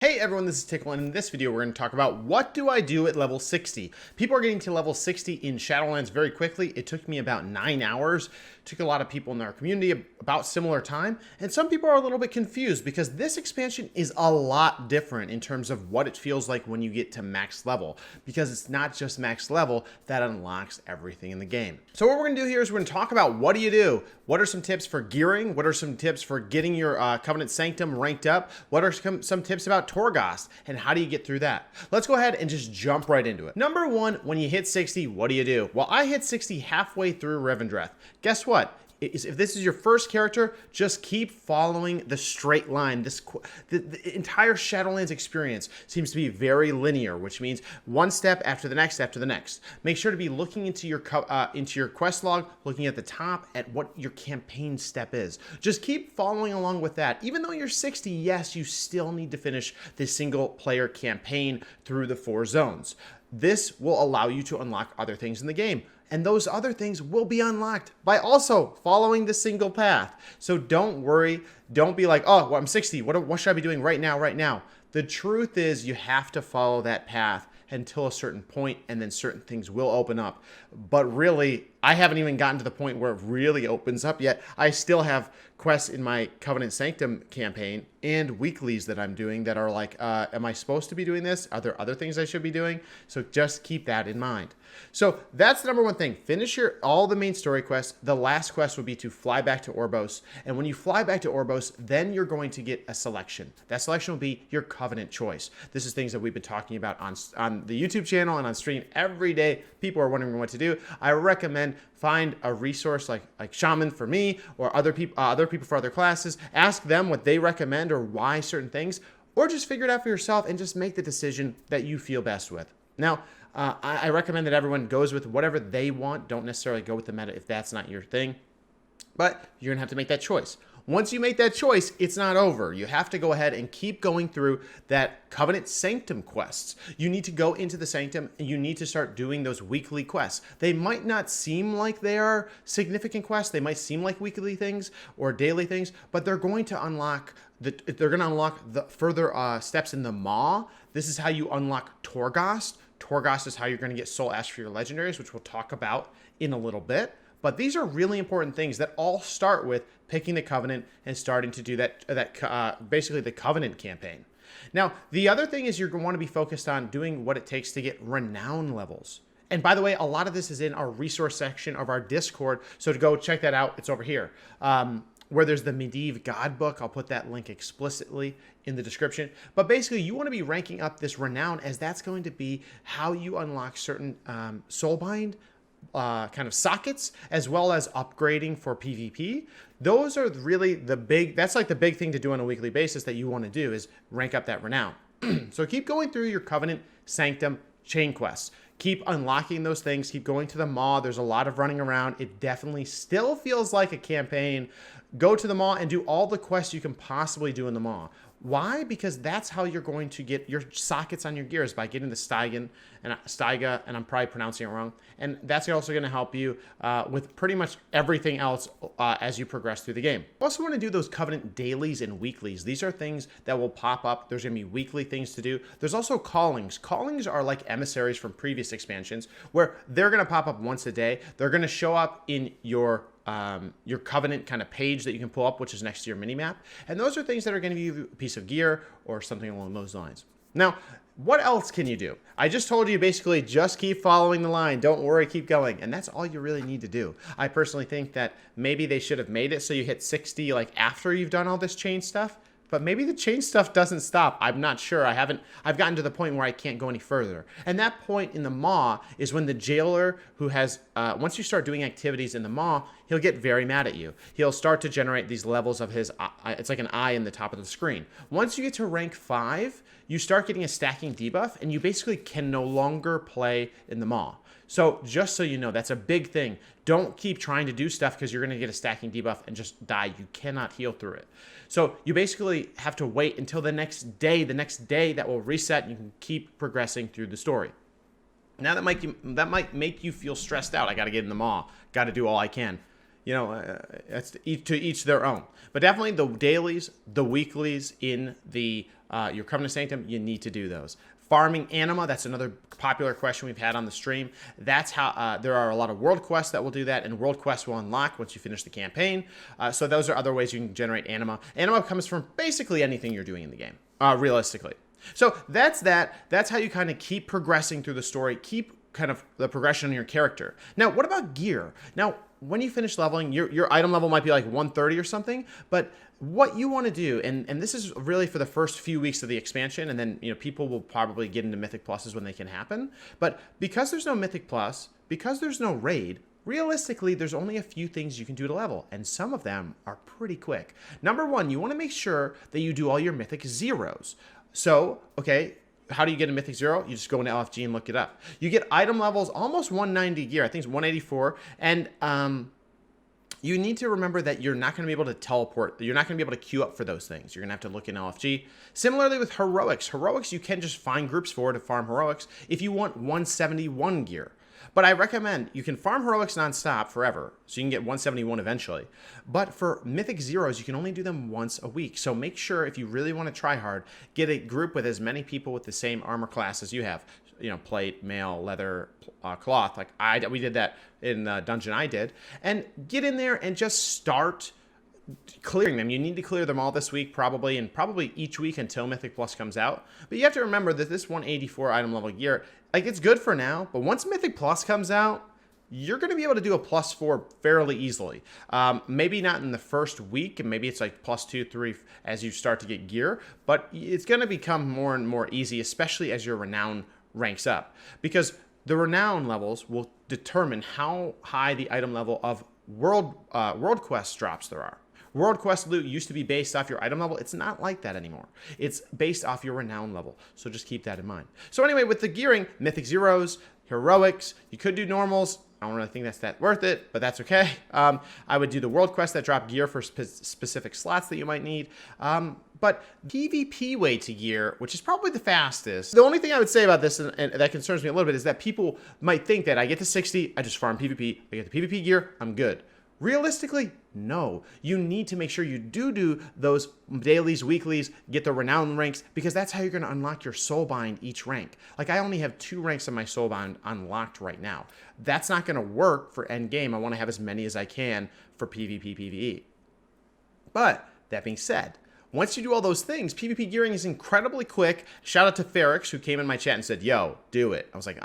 Hey everyone, this is Tiqqle, and in this video we're going to talk about what do I do at level 60. People are getting to level 60 in Shadowlands very quickly. It took me about 9 hours. It took a lot of people in our community about similar time, and some people are a little bit confused because this expansion is a lot different in terms of what it feels like when you get to max level, because it's not just max level that unlocks everything in the game. So what we're going to do here is we're going to talk about what do you do? What are some tips for gearing? What are some tips for getting your Covenant Sanctum ranked up? What are some tips about Torghast, and how do you get through that? Let's go ahead and just jump right into it. Number one, when you hit 60, what do? Well, I hit 60 halfway through Revendreth. Guess what? If this is your first character, just keep following the straight line. The entire Shadowlands experience seems to be very linear, which means one step after the next after the next. Make sure to be looking into your quest log, looking at the top at what your campaign step is. Just keep following along with that. Even though you're 60, yes, you still need to finish the single player campaign through the 4 zones. This will allow you to unlock other things in the game. And those other things will be unlocked by also following the single path. So don't worry. Don't be like, oh, well, I'm 60. What should I be doing right now? The truth is you have to follow that path until a certain point, and then certain things will open up. But really, I haven't even gotten to the point where it really opens up yet. I still have quests in my Covenant Sanctum campaign and weeklies that I'm doing that are like, am I supposed to be doing this? Are there other things I should be doing? So just keep that in mind. So that's the number one thing. Finish all the main story quests. The last quest would be to fly back to Orboz. And when you fly back to Orboz, then you're going to get a selection. That selection will be your Covenant choice. This is things that we've been talking about on the YouTube channel and on stream every day. People are wondering what to do. I recommend find a resource like Shaman for me, or other people for other classes. Ask them what they recommend or why certain things, or just figure it out for yourself and just make the decision that you feel best with. Now, I recommend that everyone goes with whatever they want. Don't necessarily go with the meta if that's not your thing, but you're gonna have to make that choice. Once you make that choice, it's not over. You have to go ahead and keep going through that Covenant Sanctum quests. You need to go into the Sanctum and you need to start doing those weekly quests. They might not seem like they are significant quests. They might seem like weekly things or daily things, but they're going to unlock the further steps in the Maw. This is how you unlock Torghast. Torghast is how you're going to get Soul Ash for your legendaries, which we'll talk about in a little bit. But these are really important things that all start with picking the Covenant and starting to do basically the Covenant campaign. Now, the other thing is you're going to want to be focused on doing what it takes to get renown levels. And by the way, a lot of this is in our resource section of our Discord, so to go check that out, it's over here. Where there's the Medivh God book. I'll put that link explicitly in the description. But basically, you want to be ranking up this renown, as that's going to be how you unlock certain soulbind kind of sockets, as well as upgrading for PvP. Those are really that's like the big thing to do on a weekly basis that you want to do, is rank up that renown. So keep going through your Covenant Sanctum chain quests. Keep unlocking those things. Keep going to the Maw. There's a lot of running around. It definitely still feels like a campaign. Go to the Maw and do all the quests you can possibly do in the Maw. Why? Because that's how you're going to get your sockets on your gears, by getting the Staiga, and I'm probably pronouncing it wrong. And that's also going to help you with pretty much everything else as you progress through the game. You also want to do those Covenant dailies and weeklies. These are things that will pop up. There's going to be weekly things to do. There's also callings. Callings are like emissaries from previous expansions, where they're going to pop up once a day. They're going to show up in your Covenant kind of page that you can pull up, which is next to your minimap. And those are things that are going to give you a piece of gear or something along those lines. Now, what else can you do? I just told you basically just keep following the line. Don't worry, keep going. And that's all you really need to do. I personally think that maybe they should have made it so you hit 60 like after you've done all this chain stuff. But maybe the chain stuff doesn't stop. I'm not sure. I've gotten to the point where I can't go any further. And that point in the Maw is when the jailer who has, once you start doing activities in the Maw, he'll get very mad at you. He'll start to generate these levels of his, it's like an eye in the top of the screen. Once you get to rank 5, you start getting a stacking debuff, and you basically can no longer play in the Maw. So just so you know, that's a big thing. Don't keep trying to do stuff because you're going to get a stacking debuff and just die. You cannot heal through it. So you basically have to wait until the next day that will reset, and you can keep progressing through the story. Now that might make you feel stressed out. I got to get in the Maw. Got to do all I can. you know, it's to each their own. But definitely the dailies, the weeklies in the your Covenant Sanctum, you need to do those. Farming anima, that's another popular question we've had on the stream. That's how there are a lot of world quests that will do that, and world quests will unlock once you finish the campaign. So those are other ways you can generate anima. Anima comes from basically anything you're doing in the game, realistically. So that's that. That's how you kind of keep progressing through the story, keep kind of the progression in your character. Now, what about gear? Now, when you finish leveling, your item level might be like 130 or something, but what you want to do, and this is really for the first few weeks of the expansion, and then people will probably get into Mythic Pluses when they can happen, but because there's no Mythic Plus, because there's no raid, realistically, there's only a few things you can do to level, and some of them are pretty quick. Number one, you want to make sure that you do all your Mythic Zeros. So, okay, how do you get a Mythic Zero? You just go into LFG and look it up. You get item levels almost 190 gear. I think it's 184. And you need to remember that you're not going to be able to teleport. You're not going to be able to queue up for those things. You're going to have to look in LFG. Similarly with Heroics. Heroics, you can just find groups for to farm Heroics if you want 171 gear. But I recommend you can farm Heroics nonstop forever, so you can get 171 eventually. But for Mythic Zeros, you can only do them once a week. So make sure if you really want to try hard, get a group with as many people with the same armor class as you have. Plate, mail, leather, cloth. Like we did that in the dungeon I did. And get in there and just start clearing them. You need to clear them all this week probably, and probably each week until Mythic Plus comes out. But you have to remember that this 184 item level gear, like, it's good for now, but once Mythic Plus comes out, you're going to be able to do a +4 fairly easily. Maybe not in the first week, and maybe it's like +2, 3 as you start to get gear, but it's going to become more and more easy, especially as your renown ranks up, because the renown levels will determine how high the item level of world quest drops there are. World quest loot used to be based off your item level. It's not like that anymore. It's based off your renown level. So just keep that in mind. So anyway, with the gearing, Mythic Zeros, Heroics, you could do normals. I don't really think that's that worth it, but that's okay. I would do the world quests that drop gear for specific slots that you might need. But PvP way to gear, which is probably the fastest. The only thing I would say about this, and that concerns me a little bit, is that people might think that I get to 60, I just farm PvP, I get the PvP gear, I'm good. Realistically, no. You need to make sure you do those dailies, weeklies, get the renown ranks, because that's how you're going to unlock your soulbind each rank. Like, I only have 2 ranks of my soulbind unlocked right now. That's not going to work for endgame. I want to have as many as I can for PvP, PvE. But that being said, once you do all those things, PvP gearing is incredibly quick. Shout out to Ferrix, who came in my chat and said, yo, do it. I was like,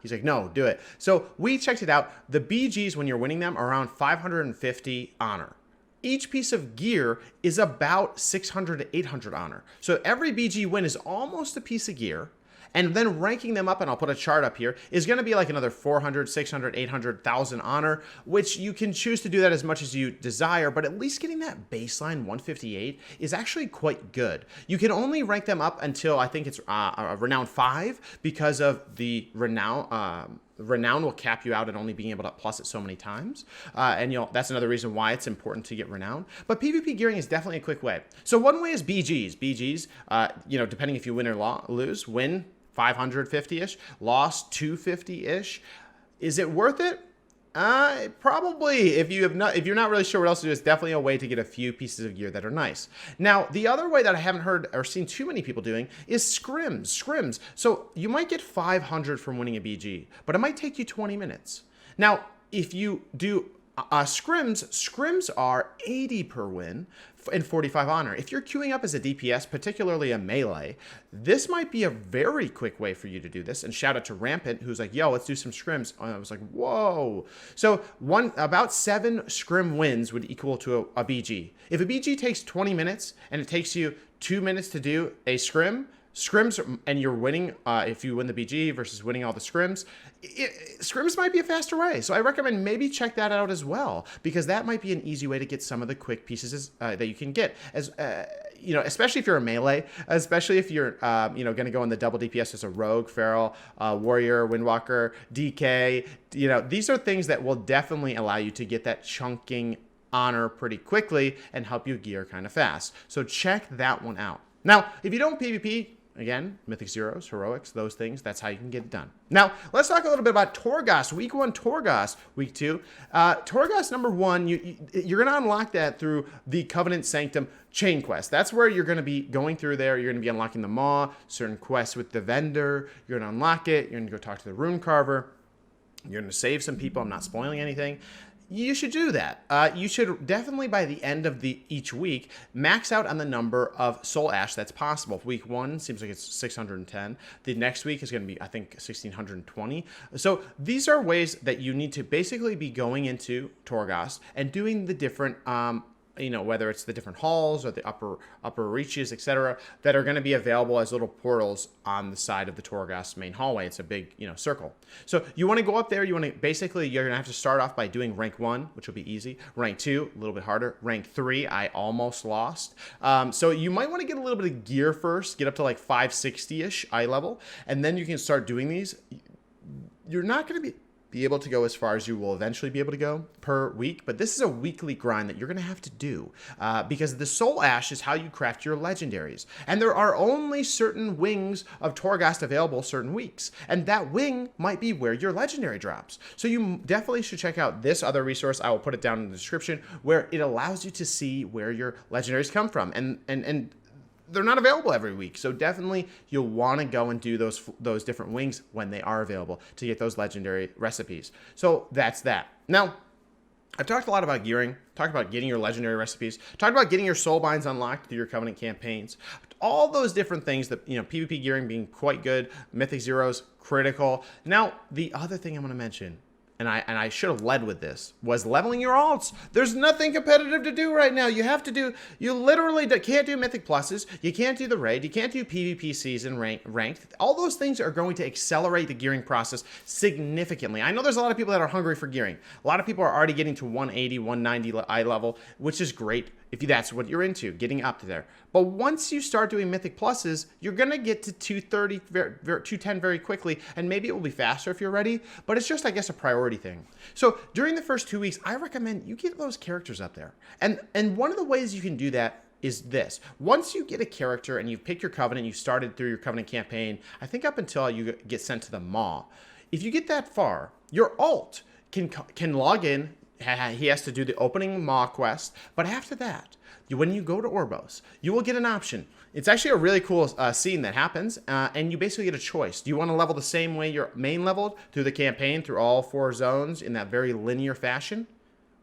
He's like, no, do it. So we checked it out. The BGs, when you're winning them, are around 550 honor. Each piece of gear is about 600 to 800 honor. So every BG win is almost a piece of gear. And then ranking them up, and I'll put a chart up here, is going to be like another 400, 600, 800, 1,000 honor, which you can choose to do that as much as you desire, but at least getting that baseline 158 is actually quite good. You can only rank them up until I think it's Renown 5 because of the Renown. Renown will cap you out at only being able to plus it so many times. And that's another reason why it's important to get Renown. But PvP gearing is definitely a quick way. So one way is BGs. BGs, depending if you win or lose, win 550-ish, lost 250-ish. Is it worth it? Probably. If you're not really sure what else to do, it's definitely a way to get a few pieces of gear that are nice. Now, the other way that I haven't heard or seen too many people doing is scrims. So you might get 500 from winning a BG, but it might take you 20 minutes. Now, if you do scrims are 80 per win and 45 honor. If you're queuing up as a DPS, particularly a melee, this might be a very quick way for you to do this. And shout out to Rampant, who's like, yo, let's do some scrims. And I was like, whoa. So about 7 scrim wins would equal to a BG. If a BG takes 20 minutes and it takes you 2 minutes to do a scrim, and you're winning, if you win the BG versus winning all the scrims, scrims might be a faster way. So I recommend maybe check that out as well, because that might be an easy way to get some of the quick pieces that you can get. Especially if you're a melee, especially if you're, going to go in the double DPS as a rogue, feral, warrior, windwalker, DK. These are things that will definitely allow you to get that chunking honor pretty quickly and help you gear kind of fast. So check that one out. Now, if you don't PvP, again, Mythic Zeros, Heroics, those things. That's how you can get it done. Now, let's talk a little bit about Torghast. Week 1, Torghast. Week 2. Torghast number 1, you're going to unlock that through the Covenant Sanctum chain quest. That's where you're going to be going through there. You're going to be unlocking the Maw, certain quests with the vendor. You're going to unlock it. You're going to go talk to the Rune Carver. You're going to save some people. I'm not spoiling anything. You should do that. You should definitely, by the end of each week, max out on the number of soul ash that's possible. Week 1 seems like it's 610. The next week is going to be, I think, 1620. So these are ways that you need to basically be going into Torghast and doing the different whether it's the different halls or the upper reaches, etc., that are going to be available as little portals on the side of the Torghast main hallway. It's a big, circle. So you want to go up there. You're going to have to start off by doing rank 1, which will be easy. Rank 2, a little bit harder. Rank 3, I almost lost. So you might want to get a little bit of gear first, get up to like 560-ish eye level, and then you can start doing these. You're not going to be able to go as far as you will eventually be able to go per week, but this is a weekly grind that you're going to have to do because the soul ash is how you craft your legendaries, and there are only certain wings of Torghast available certain weeks, and that wing might be where your legendary drops. So you definitely should check out this other resource. I will put it down in the description, where it allows you to see where your legendaries come from, and they're not available every week, so definitely you'll want to go and do those different wings when they are available to get those legendary recipes. So that's that. Now, I've talked a lot about gearing, talked about getting your legendary recipes, talked about getting your soul binds unlocked through your Covenant campaigns, all those different things that, PvP gearing being quite good, Mythic Zeros, critical. Now, the other thing I'm going to mention, and I should have led with this, was leveling your alts. There's nothing competitive to do right now. You literally can't do Mythic Pluses. You can't do the raid. You can't do PvP season ranked. All those things are going to accelerate the gearing process significantly. I know there's a lot of people that are hungry for gearing. A lot of people are already getting to 180, 190 eye level, which is great if that's what you're into, getting up to there. But once you start doing Mythic Pluses, you're going to get to 230, 210 very quickly, and maybe it will be faster if you're ready, but it's just, I guess, a priority thing. So during the first 2 weeks, I recommend you get those characters up there. And one of the ways you can do that is this. Once you get a character and you've picked your Covenant, you started through your Covenant campaign, I think up until you get sent to the Maw, if you get that far, your alt can log in. He has to do the opening Maw quest, but after that, when you go to Oribos, you will get an option. It's actually a really cool scene that happens, and you basically get a choice. Do you want to level the same way you're main leveled through the campaign, through all 4 zones in that very linear fashion?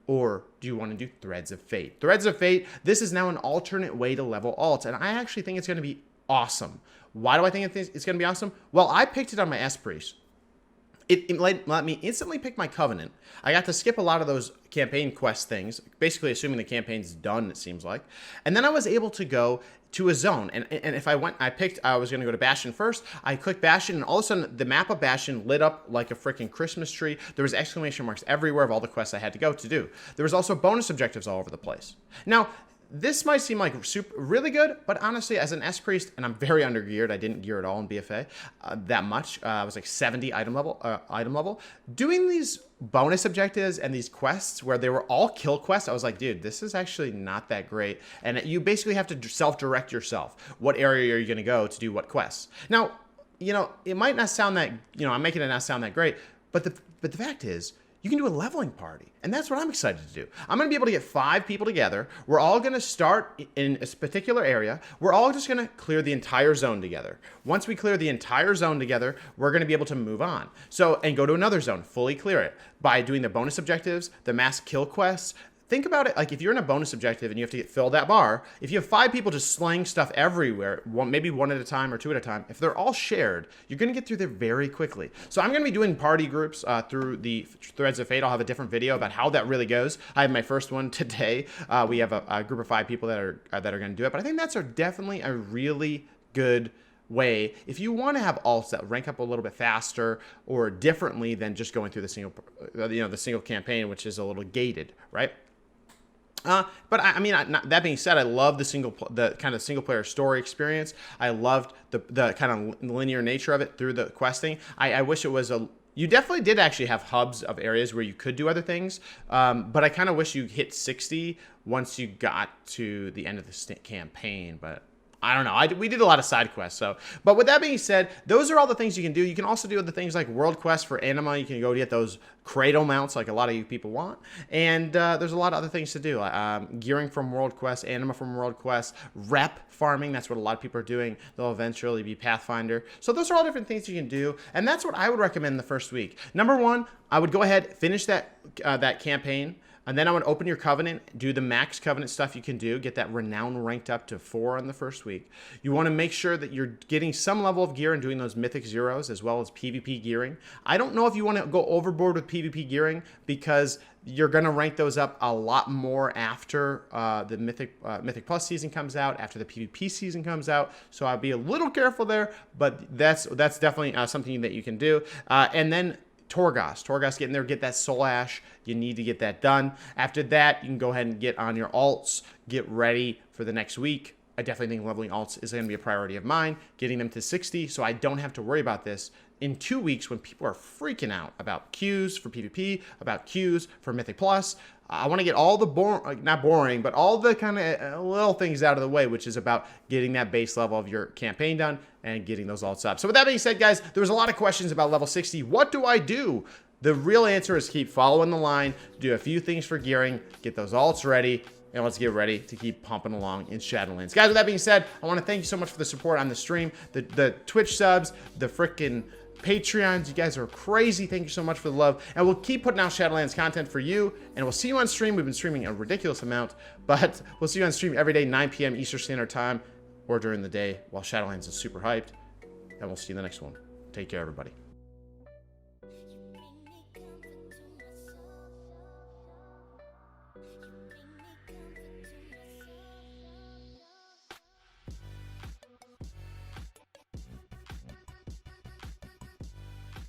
Or do you want to do Threads of Fate? Threads of Fate, this is now an alternate way to level alts, and I actually think it's going to be awesome. Why do I think it's going to be awesome? Well, I picked it on my S-Priest. It let me instantly pick my Covenant. I got to skip a lot of those campaign quest things, basically assuming the campaign's done, it seems like. And then I was able to go to a zone. And if I was going to go to Bastion first. I clicked Bastion, and all of a sudden, the map of Bastion lit up like a freaking Christmas tree. There was exclamation marks everywhere of all the quests I had to go to do. There was also bonus objectives all over the place. Now, this might seem like really good, but honestly, as an S-Priest, and I'm very under-geared, I didn't gear at all in BFA that much. I was like 70 item level. Doing these bonus objectives and these quests where they were all kill quests, I was like, dude, this is actually not that great. And you basically have to self-direct yourself. What area are you going to go to do what quests? Now, it might not sound that, I'm making it not sound that great, but the fact is, you can do a leveling party, and that's what I'm excited to do. I'm going to be able to get 5 people together. We're all going to start in a particular area. We're all just going to clear the entire zone together. Once we clear the entire zone together, we're going to be able to move on. And go to another zone, fully clear it by doing the bonus objectives, the mass kill quests. Think about it like if you're in a bonus objective and you have to fill that bar, if you have 5 people just slaying stuff everywhere, maybe 1 at a time or 2 at a time, if they're all shared, you're going to get through there very quickly. So I'm going to be doing party groups through the Threads of Fate. I'll have a different video about how that really goes. I have my first one today. We have a group of 5 people that are going to do it, but I think that's definitely a really good way if you want to have alts that rank up a little bit faster or differently than just going through the single campaign, which is a little gated, right? But I mean, that being said, I love the kind of single player story experience. I loved the kind of linear nature of it through the questing. I wish it was you definitely did actually have hubs of areas where you could do other things. But I kind of wish you hit 60 once you got to the end of the campaign. But I don't know. We did a lot of side quests. So, but with that being said, those are all the things you can do. You can also do other things like world quests for anima. You can go get those cradle mounts like a lot of you people want. And there's a lot of other things to do. Gearing from world quests, anima from world quests, rep farming. That's what a lot of people are doing. They'll eventually be Pathfinder. So those are all different things you can do. And that's what I would recommend the first week. Number one, I would go ahead, finish that campaign. And then I would open your Covenant, do the max Covenant stuff you can do, get that Renown ranked up to 4 in the first week. You want to make sure that you're getting some level of gear and doing those Mythic Zeros as well as PvP gearing. I don't know if you want to go overboard with PvP gearing because you're going to rank those up a lot more after the Mythic Plus season comes out, after the PvP season comes out. So I'll be a little careful there, but that's definitely something that you can do. And then Torghast, get in there, get that Soul Ash. You need to get that done. After that, you can go ahead and get on your alts, get ready for the next week. I definitely think leveling alts is going to be a priority of mine, getting them to 60 so I don't have to worry about this in 2 weeks when people are freaking out about queues for PvP, about queues for Mythic Plus. I want to get all the not boring, but all the kind of little things out of the way, which is about getting that base level of your campaign done and getting those alts up. So with that being said, guys, there was a lot of questions about level 60. What do I do? The real answer is keep following the line, do a few things for gearing, get those alts ready, and let's get ready to keep pumping along in Shadowlands. Guys, with that being said, I want to thank you so much for the support on the stream, the Twitch subs, the frickin' Patreons. You guys are crazy. Thank you so much for the love. And we'll keep putting out Shadowlands content for you. And we'll see you on stream. We've been streaming a ridiculous amount, but we'll see you on stream every day, 9 p.m. Eastern Standard Time, or during the day while Shadowlands is super hyped. And we'll see you in the next one. Take care, everybody.